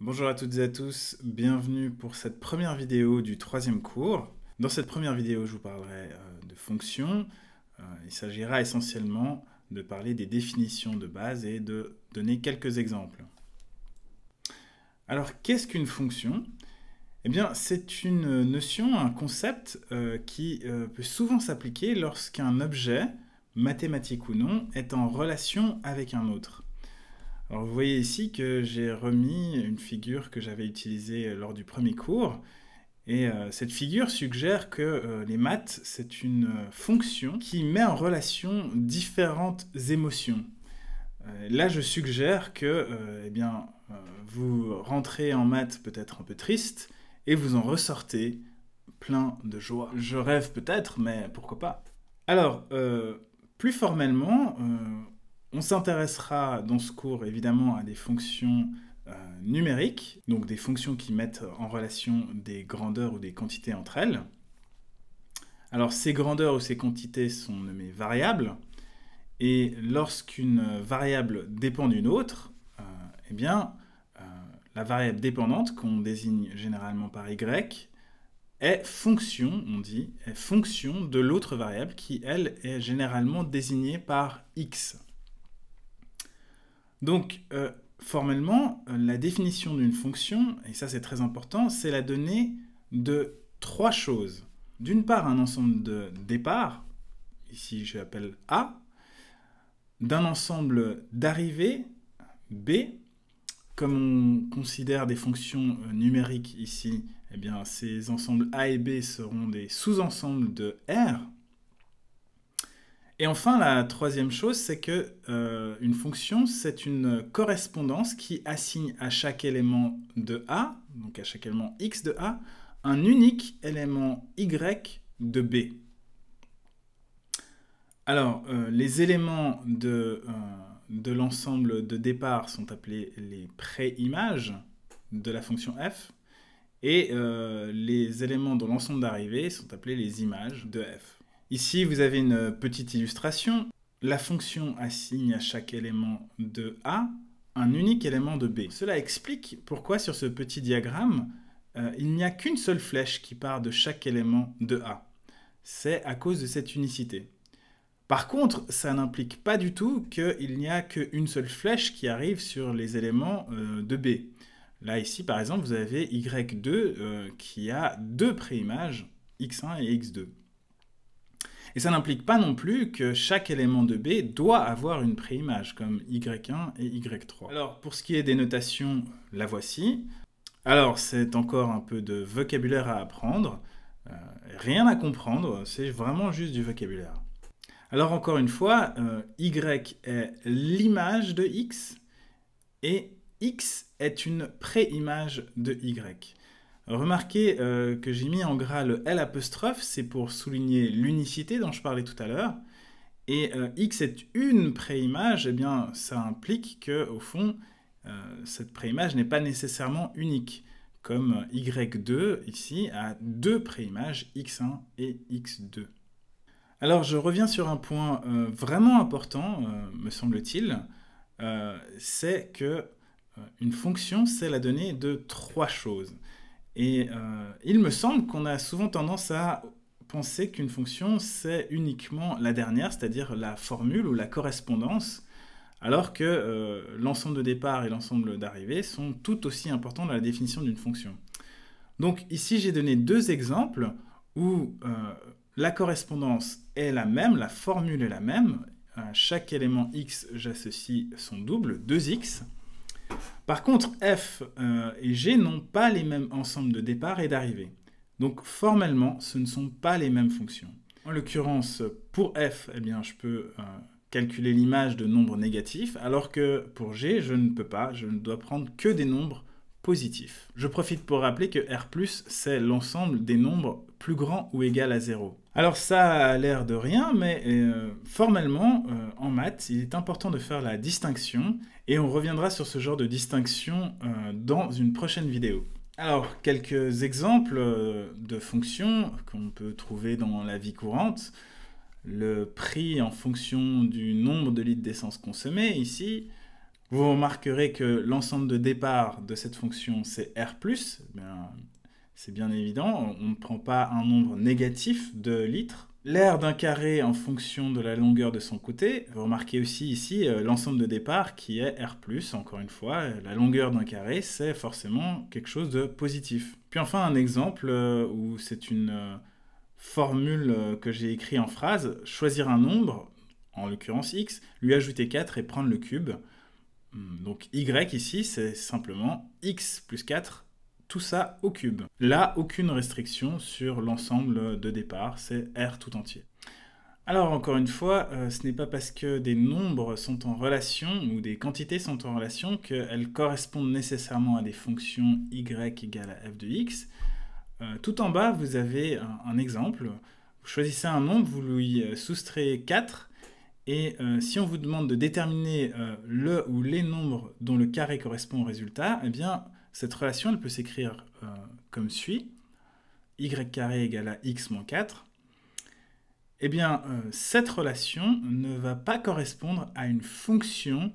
Bonjour à toutes et à tous, bienvenue pour cette première vidéo du troisième cours. Dans cette première vidéo, je vous parlerai de fonctions. Il s'agira essentiellement de parler des définitions de base et de donner quelques exemples. Alors, qu'est-ce qu'une fonction? Eh bien, c'est une notion, un concept qui peut souvent s'appliquer lorsqu'un objet, mathématique ou non, est en relation avec un autre. Alors vous voyez ici que j'ai remis une figure que j'avais utilisée lors du premier cours. Et cette figure suggère que les maths, c'est une fonction qui met en relation différentes émotions. Là, je suggère que vous rentrez en maths peut-être un peu triste et vous en ressortez plein de joie. Je rêve peut-être, mais pourquoi pas? Alors, plus formellement, on s'intéressera dans ce cours évidemment à des fonctions numériques, donc des fonctions qui mettent en relation des grandeurs ou des quantités entre elles. Alors ces grandeurs ou ces quantités sont nommées variables, et lorsqu'une variable dépend d'une autre, la variable dépendante, qu'on désigne généralement par y, est fonction, on dit, est fonction de l'autre variable qui, elle, est généralement désignée par x. Donc, formellement, la définition d'une fonction, et ça c'est très important, c'est la donnée de trois choses. D'une part, un ensemble de départ, ici je l'appelle A, d'un ensemble d'arrivée, B, comme on considère des fonctions numériques ici, eh bien ces ensembles A et B seront des sous-ensembles de R. Et enfin, la troisième chose, c'est que une fonction, c'est une correspondance qui assigne à chaque élément de A, donc à chaque élément x de A, un unique élément y de B. Alors, les éléments de l'ensemble de départ sont appelés les pré-images de la fonction f, et les éléments de l'ensemble d'arrivée sont appelés les images de f. Ici, vous avez une petite illustration. La fonction assigne à chaque élément de A un unique élément de B. Cela explique pourquoi sur ce petit diagramme, il n'y a qu'une seule flèche qui part de chaque élément de A. C'est à cause de cette unicité. Par contre, ça n'implique pas du tout qu'il n'y a qu'une seule flèche qui arrive sur les éléments de B. Là, ici, par exemple, vous avez Y2 qui a deux préimages, x1 et x2. Et ça n'implique pas non plus que chaque élément de B doit avoir une préimage, comme y1 et y3. Alors, pour ce qui est des notations, la voici. Alors, c'est encore un peu de vocabulaire à apprendre. Rien à comprendre, c'est vraiment juste du vocabulaire. Alors, encore une fois, y est l'image de x, et x est une préimage de y. Remarquez que j'ai mis en gras le L', c'est pour souligner l'unicité dont je parlais tout à l'heure. Et x est une préimage, eh bien ça implique que, au fond, cette préimage n'est pas nécessairement unique. Comme y2, ici, a deux préimages, x1 et x2. Alors je reviens sur un point vraiment important, me semble-t-il, c'est que une fonction, c'est la donnée de trois choses. Et il me semble qu'on a souvent tendance à penser qu'une fonction, c'est uniquement la dernière, c'est-à-dire la formule ou la correspondance, alors que l'ensemble de départ et l'ensemble d'arrivée sont tout aussi importants dans la définition d'une fonction. Donc ici, j'ai donné deux exemples où la correspondance est la même, la formule est la même. À chaque élément x, j'associe son double, 2x. Par contre, f et g n'ont pas les mêmes ensembles de départ et d'arrivée. Donc formellement, ce ne sont pas les mêmes fonctions. En l'occurrence, pour f, eh bien, je peux calculer l'image de nombres négatifs, alors que pour g, je ne peux pas, je ne dois prendre que des nombres positifs. Je profite pour rappeler que R+, c'est l'ensemble des nombres plus grands ou égal à 0. Alors ça a l'air de rien, mais formellement, en maths, il est important de faire la distinction, et on reviendra sur ce genre de distinction dans une prochaine vidéo. Alors, quelques exemples de fonctions qu'on peut trouver dans la vie courante. Le prix en fonction du nombre de litres d'essence consommés, ici. Vous remarquerez que l'ensemble de départ de cette fonction, c'est R+. C'est bien évident, on ne prend pas un nombre négatif de litres. L'aire d'un carré en fonction de la longueur de son côté. Vous remarquez aussi ici l'ensemble de départ qui est R+. Encore une fois, la longueur d'un carré, c'est forcément quelque chose de positif. Puis enfin, un exemple où c'est une formule que j'ai écrite en phrase. Choisir un nombre, en l'occurrence x, lui ajouter 4 et prendre le cube. Donc y ici, c'est simplement x plus 4, tout ça au cube. Là, aucune restriction sur l'ensemble de départ, c'est R tout entier. Alors encore une fois, ce n'est pas parce que des nombres sont en relation ou des quantités sont en relation qu'elles correspondent nécessairement à des fonctions y égale à f de x. Tout en bas, vous avez un exemple. Vous choisissez un nombre, vous lui soustrayez 4, et si on vous demande de déterminer le ou les nombres dont le carré correspond au résultat, eh bien, cette relation elle peut s'écrire comme suit. Y carré égale à x moins 4. Eh bien, cette relation ne va pas correspondre à une fonction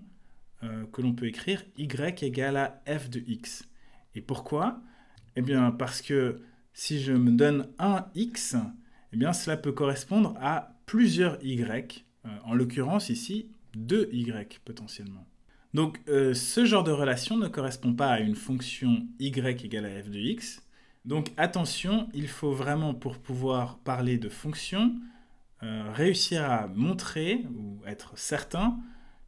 que l'on peut écrire y égale à f de x. Et pourquoi? Eh bien, parce que si je me donne un x, eh bien, cela peut correspondre à plusieurs y, en l'occurrence ici 2y potentiellement. Donc ce genre de relation ne correspond pas à une fonction y égale à f de x. Donc attention, il faut vraiment pour pouvoir parler de fonction, réussir à montrer ou être certain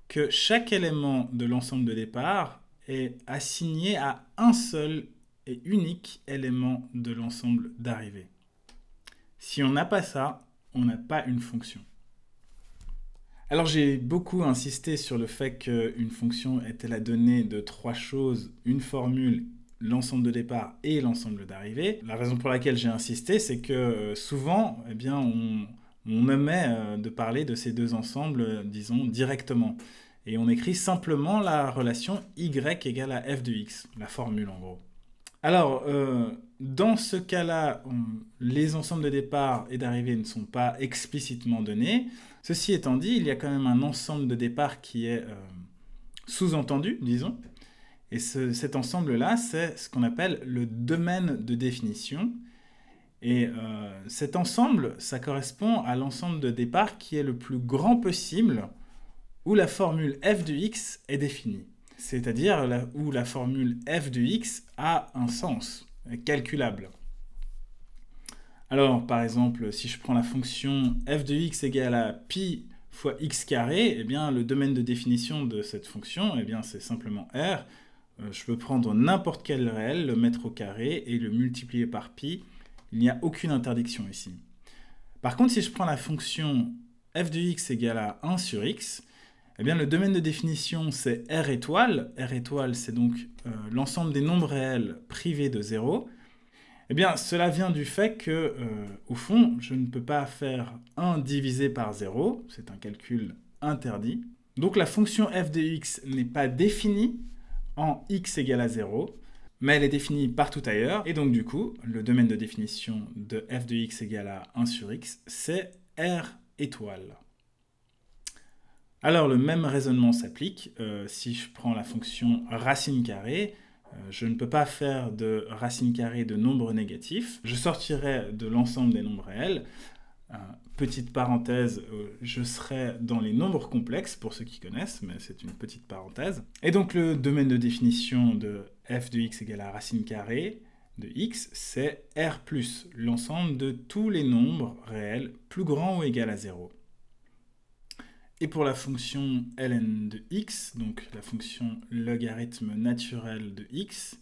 que chaque élément de l'ensemble de départ est assigné à un seul et unique élément de l'ensemble d'arrivée. Si on n'a pas ça, on n'a pas une fonction. Alors j'ai beaucoup insisté sur le fait qu'une fonction était la donnée de trois choses, une formule, l'ensemble de départ et l'ensemble d'arrivée. La raison pour laquelle j'ai insisté, c'est que souvent, eh bien, on omet de parler de ces deux ensembles, disons, directement. Et on écrit simplement la relation y égale à f de x, la formule en gros. Alors, dans ce cas-là, les ensembles de départ et d'arrivée ne sont pas explicitement donnés. Ceci étant dit, il y a quand même un ensemble de départ qui est sous-entendu, disons. Et cet ensemble-là, c'est ce qu'on appelle le domaine de définition. Et cet ensemble, ça correspond à l'ensemble de départ qui est le plus grand possible, où la formule f de x est définie. C'est-à-dire où la formule f de x a un sens, calculable. Alors, par exemple, si je prends la fonction f de x égale à pi fois x carré, eh bien, le domaine de définition de cette fonction, eh bien, c'est simplement r. Je peux prendre n'importe quel réel, le mettre au carré et le multiplier par pi. Il n'y a aucune interdiction ici. Par contre, si je prends la fonction f de x égale à 1 sur x, eh bien, le domaine de définition, c'est R étoile. R étoile, c'est donc l'ensemble des nombres réels privés de 0. Eh bien, cela vient du fait que, au fond, je ne peux pas faire 1 divisé par 0. C'est un calcul interdit. Donc, la fonction f de x n'est pas définie en x égale à 0, mais elle est définie partout ailleurs. Et donc, du coup, le domaine de définition de f de x égale à 1 sur x, c'est R étoile. Alors, le même raisonnement s'applique. Si je prends la fonction racine carrée, je ne peux pas faire de racine carrée de nombres négatifs. Je sortirai de l'ensemble des nombres réels. Petite parenthèse, je serai dans les nombres complexes, pour ceux qui connaissent, mais c'est une petite parenthèse. Et donc, le domaine de définition de f de x égale à racine carrée de x, c'est R plus l'ensemble de tous les nombres réels plus grands ou égal à 0. Et pour la fonction ln de x, donc la fonction logarithme naturel de x,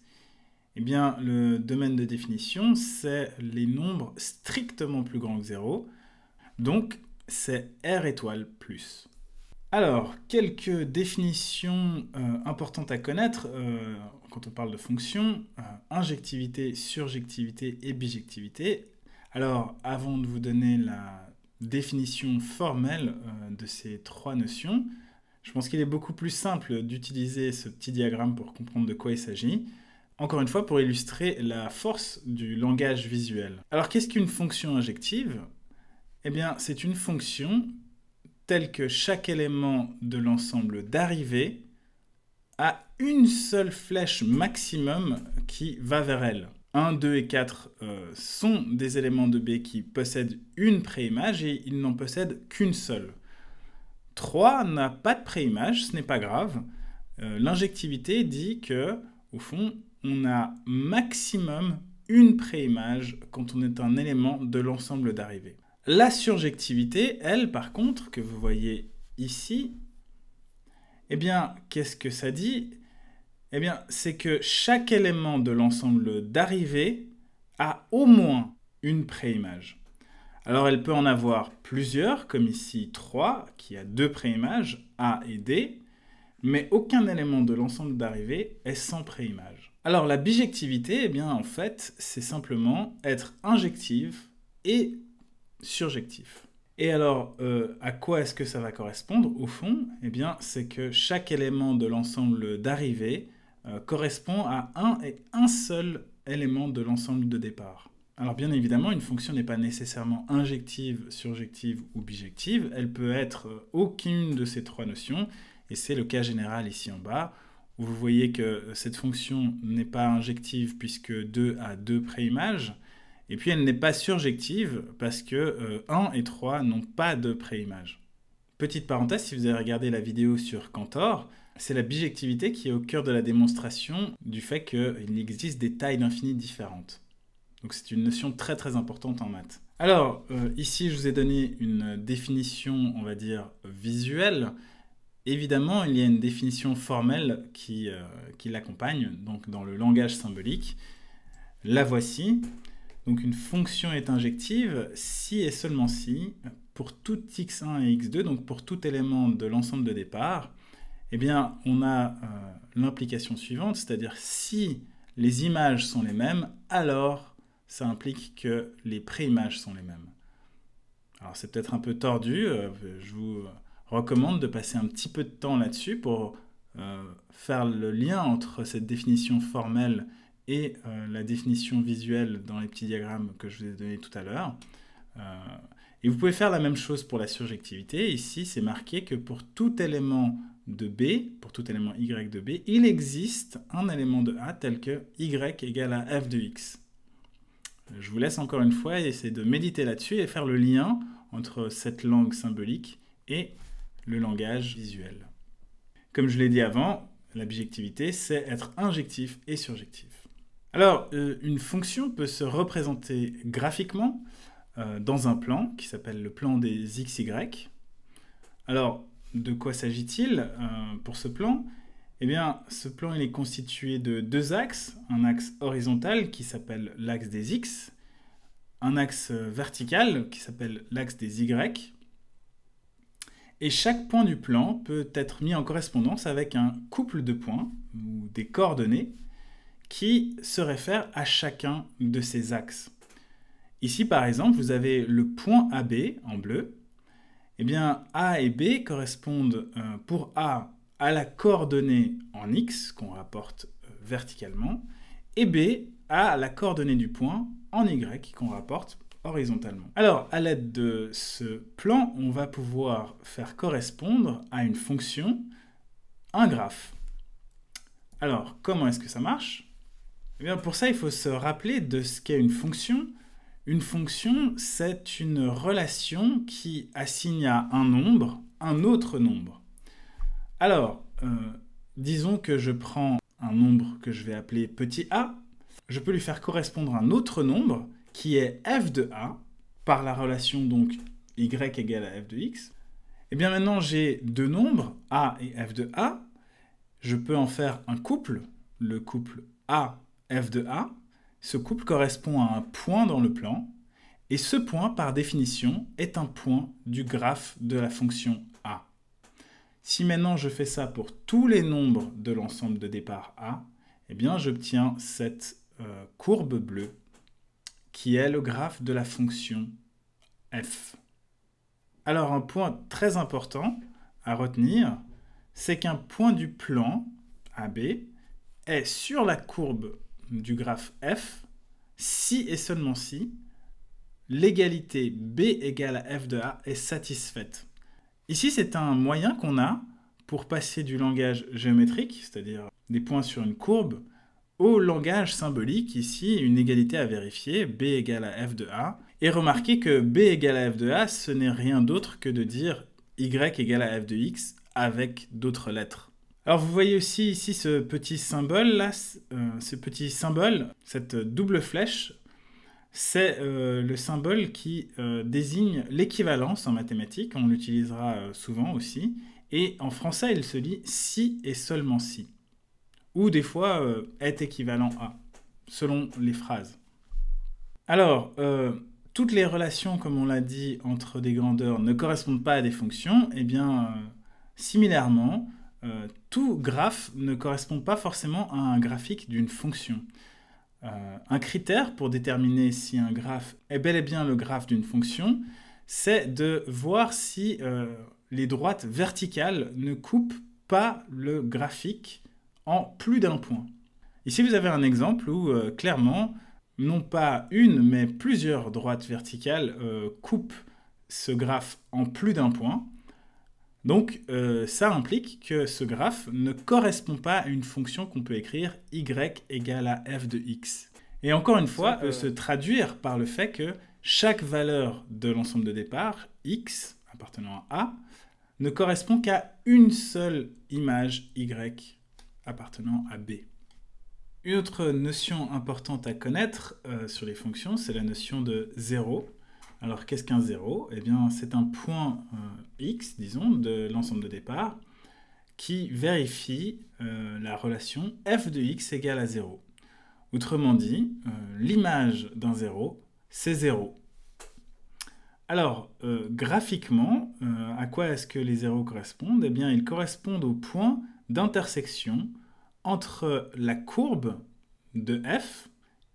eh bien, le domaine de définition, c'est les nombres strictement plus grands que 0. Donc, c'est R étoile plus. Alors, quelques définitions importantes à connaître quand on parle de fonctions. Injectivité, surjectivité et bijectivité. Alors, avant de vous donner la définition formelle de ces trois notions, je pense qu'il est beaucoup plus simple d'utiliser ce petit diagramme pour comprendre de quoi il s'agit. Encore une fois, pour illustrer la force du langage visuel. Alors, qu'est-ce qu'une fonction injective? Eh bien, c'est une fonction telle que chaque élément de l'ensemble d'arrivée a une seule flèche maximum qui va vers elle. 1, 2 et 4 sont des éléments de B qui possèdent une préimage et ils n'en possèdent qu'une seule. 3 n'a pas de préimage, ce n'est pas grave. L'injectivité dit que, au fond, on a maximum une préimage quand on est un élément de l'ensemble d'arrivée. La surjectivité, elle, par contre, que vous voyez ici, eh bien, qu'est-ce que ça dit ? Eh bien, c'est que chaque élément de l'ensemble d'arrivée a au moins une préimage. Alors, elle peut en avoir plusieurs, comme ici 3, qui a 2 préimages, A et D, mais aucun élément de l'ensemble d'arrivée est sans préimage. Alors, la bijectivité, eh bien, en fait, c'est simplement être injectif et surjectif. Et alors, à quoi est-ce que ça va correspondre, au fond ? Eh bien, c'est que chaque élément de l'ensemble d'arrivée correspond à un et un seul élément de l'ensemble de départ. Alors bien évidemment, une fonction n'est pas nécessairement injective, surjective ou bijective. Elle peut être aucune de ces trois notions, et c'est le cas général ici en bas, où vous voyez que cette fonction n'est pas injective puisque 2 a 2 préimages, et puis elle n'est pas surjective parce que 1 et 3 n'ont pas de préimages. Petite parenthèse, si vous avez regardé la vidéo sur Cantor, c'est la bijectivité qui est au cœur de la démonstration du fait qu'il existe des tailles d'infini différentes. Donc c'est une notion très très importante en maths. Alors, ici je vous ai donné une définition, on va dire, visuelle. Évidemment, il y a une définition formelle qui l'accompagne, donc dans le langage symbolique. La voici. Donc une fonction est injective si et seulement si, pour tout x1 et x2, donc pour tout élément de l'ensemble de départ, eh bien, on a l'implication suivante, c'est-à-dire si les images sont les mêmes, alors ça implique que les préimages sont les mêmes. Alors c'est peut-être un peu tordu, je vous recommande de passer un petit peu de temps là-dessus pour faire le lien entre cette définition formelle et la définition visuelle dans les petits diagrammes que je vous ai donnés tout à l'heure. Et vous pouvez faire la même chose pour la surjectivité. Ici, c'est marqué que pour tout élément de B, pour tout élément y de B, il existe un élément de A tel que y égale à f de x. Je vous laisse encore une fois essayer de méditer là-dessus et faire le lien entre cette langue symbolique et le langage visuel. Comme je l'ai dit avant, la bijectivité, c'est être injectif et surjectif. Alors, une fonction peut se représenter graphiquement dans un plan qui s'appelle le plan des xy. Alors, de quoi s'agit-il pour ce plan ? Eh bien, ce plan il est constitué de deux axes. Un axe horizontal qui s'appelle l'axe des x, un axe vertical qui s'appelle l'axe des y. Et chaque point du plan peut être mis en correspondance avec un couple de points, ou des coordonnées, qui se réfèrent à chacun de ces axes. Ici, par exemple, vous avez le point AB en bleu. Eh bien, A et B correspondent pour A à la coordonnée en X, qu'on rapporte verticalement, et B à la coordonnée du point en Y, qu'on rapporte horizontalement. Alors, à l'aide de ce plan, on va pouvoir faire correspondre à une fonction un graphe. Alors, comment est-ce que ça marche ? Eh bien, pour ça, il faut se rappeler de ce qu'est une fonction. Une fonction, c'est une relation qui assigne à un nombre un autre nombre. Alors, disons que je prends un nombre que je vais appeler petit a, je peux lui faire correspondre un autre nombre qui est f de a, par la relation donc y égale à f de x. Et bien maintenant j'ai deux nombres, a et f de a, je peux en faire un couple, le couple a, f de a. Ce couple correspond à un point dans le plan, et ce point, par définition, est un point du graphe de la fonction a. Si maintenant je fais ça pour tous les nombres de l'ensemble de départ a, eh bien j'obtiens cette courbe bleue qui est le graphe de la fonction f. Alors un point très important à retenir, c'est qu'un point du plan AB est sur la courbe du graphe f si et seulement si l'égalité b égale à f de a est satisfaite. Ici, c'est un moyen qu'on a pour passer du langage géométrique, c'est-à-dire des points sur une courbe, au langage symbolique, ici une égalité à vérifier, b égale à f de a. Et remarquez que b égale à f de a, ce n'est rien d'autre que de dire y égale à f de x avec d'autres lettres. Alors vous voyez aussi ici ce petit symbole là, cette double flèche, c'est le symbole qui désigne l'équivalence en mathématiques, on l'utilisera souvent aussi, et en français il se lit si et seulement si, ou des fois est équivalent à, selon les phrases. Alors, toutes les relations, comme on l'a dit, entre des grandeurs ne correspondent pas à des fonctions, et bien, similairement, tout graphe ne correspond pas forcément à un graphique d'une fonction. Un critère pour déterminer si un graphe est bel et bien le graphe d'une fonction, c'est de voir si les droites verticales ne coupent pas le graphique en plus d'un point. Ici, vous avez un exemple où, clairement, non pas une, mais plusieurs droites verticales coupent ce graphe en plus d'un point. Donc, ça implique que ce graphe ne correspond pas à une fonction qu'on peut écrire y égale à f de x. Et encore une fois, peut se traduire par le fait que chaque valeur de l'ensemble de départ, x, appartenant à A, ne correspond qu'à une seule image y appartenant à B. Une autre notion importante à connaître sur les fonctions, c'est la notion de zéro. Alors, qu'est-ce qu'un zéro? Eh bien, c'est un point x, disons, de l'ensemble de départ, qui vérifie la relation f de x égale à 0. Autrement dit, l'image d'un zéro, c'est 0. Alors, graphiquement, à quoi est-ce que les zéros correspondent? Eh bien, ils correspondent au point d'intersection entre la courbe de f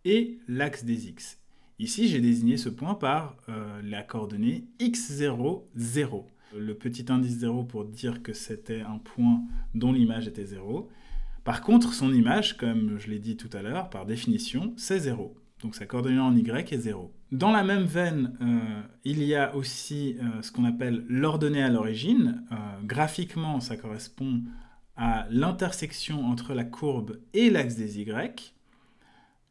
et l'axe des x. Ici, j'ai désigné ce point par la coordonnée x0, 0. Le petit indice 0 pour dire que c'était un point dont l'image était 0. Par contre, son image, comme je l'ai dit tout à l'heure, par définition, c'est 0. Donc sa coordonnée en y est 0. Dans la même veine, il y a aussi ce qu'on appelle l'ordonnée à l'origine. Graphiquement, ça correspond à l'intersection entre la courbe et l'axe des y.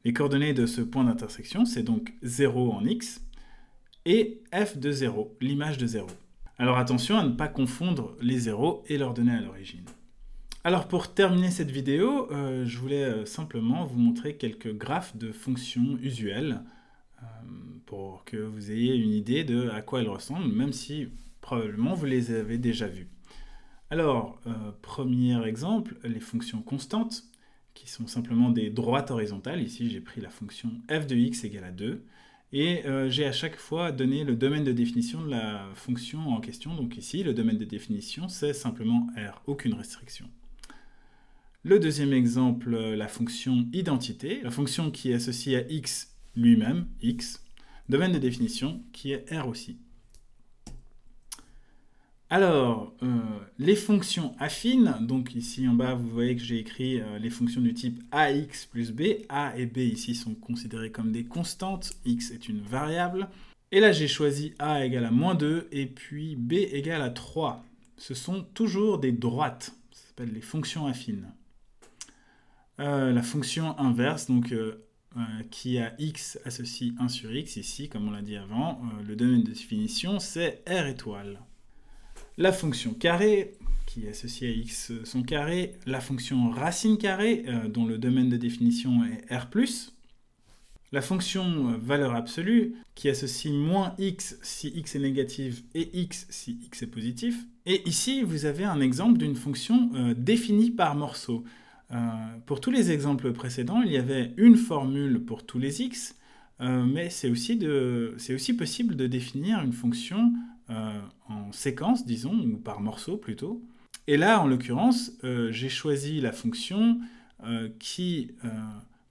Les coordonnées de ce point d'intersection, c'est donc 0 en x, et f de 0, l'image de 0. Alors attention à ne pas confondre les zéros et l'ordonnée à l'origine. Alors pour terminer cette vidéo, je voulais simplement vous montrer quelques graphes de fonctions usuelles, pour que vous ayez une idée de à quoi elles ressemblent, même si probablement vous les avez déjà vues. Alors, premier exemple, les fonctions constantes, qui sont simplement des droites horizontales. Ici, j'ai pris la fonction f de x égale à 2. Et j'ai à chaque fois donné le domaine de définition de la fonction en question. Donc ici, le domaine de définition, c'est simplement R, aucune restriction. Le deuxième exemple, la fonction identité, la fonction qui est associée à x lui-même, x. Domaine de définition qui est R aussi. Alors, les fonctions affines, donc ici en bas, vous voyez que j'ai écrit les fonctions du type ax plus b. A et b ici sont considérées comme des constantes, x est une variable. Et là, j'ai choisi a égale à moins 2 et puis b égale à 3. Ce sont toujours des droites, ça s'appelle les fonctions affines. La fonction inverse, donc qui a x associe 1 sur x, ici, comme on l'a dit avant, le domaine de définition, c'est R étoile. La fonction carré, qui est associée à x son carré, la fonction racine carrée, dont le domaine de définition est R+, la fonction valeur absolue, qui associe moins x si x est négatif et x si x est positif. Et ici, vous avez un exemple d'une fonction définie par morceau. Pour tous les exemples précédents, il y avait une formule pour tous les x, mais c'est aussi possible de définir une fonction en séquence, disons, ou par morceau plutôt. Et là, en l'occurrence, j'ai choisi la fonction qui,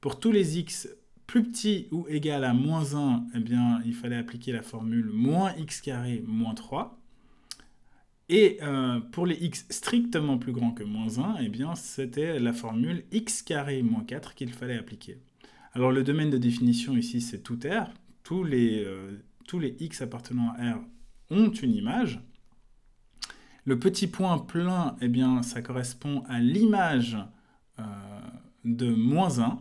pour tous les x plus petits ou égal à moins 1, eh bien, il fallait appliquer la formule moins x carré moins 3. Et pour les x strictement plus grands que moins 1, eh bien, c'était la formule x carré moins 4 qu'il fallait appliquer. Alors le domaine de définition ici, c'est tout R. Tous les x appartenant à R ont une image. Le petit point plein, eh bien, ça correspond à l'image euh, de moins 1,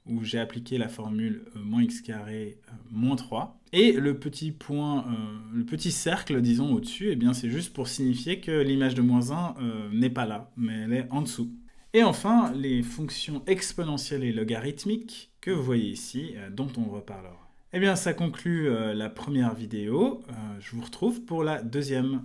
où j'ai appliqué la formule moins x carré moins 3. Et le petit point, le petit cercle, disons, au-dessus, eh bien, c'est juste pour signifier que l'image de moins 1 n'est pas là, mais elle est en dessous. Et enfin, les fonctions exponentielles et logarithmiques que vous voyez ici, dont on reparlera. Eh bien, ça conclut la première vidéo. Je vous retrouve pour la deuxième.